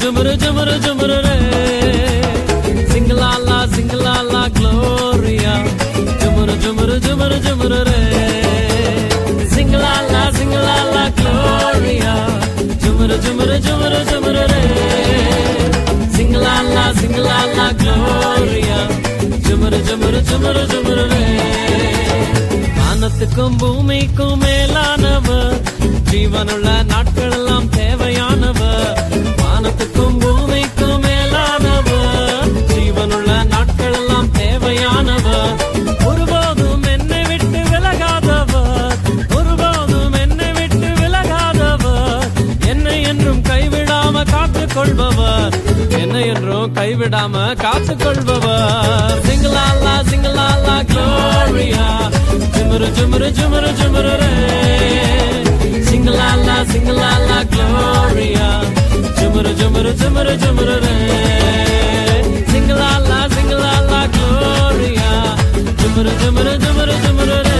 jumru jumru jumru re. Sing la la Gloria. Jumru jumru jumru jumru re. Sing la la Gloria. Jumru jumru jumru jumru re. Sing la la Gloria. Jumru jumru jumru jumru re. வானத்துக்கும் பூமிக்கும் மேலானவர், ஜீவனுள்ள நாட்கள் எல்லாம் தேவையானவர். வானத்துக்கும் பூமிக்கும் மேலானவர், ஜீவனுள்ள நாட்கள் எல்லாம் தேவையானவர். ஒருபோதும் என்னை விட்டு விலகாதவர், ஒருபோதும் என்னை விட்டு விலகாதவர். என்னை என்றும் கைவிடாம காத்துக் கொள்பவர், என்னை என்றும் கைவிடாம காத்துக் கொள்பவர். சிங்கலாலா சிங்கலாலா Gloria. Jumru jumru jumru jumru re. Sing la la Gloria. Jumru jumru jumru jumru re. Sing la la Gloria. Jumru jumru jumru jumru re.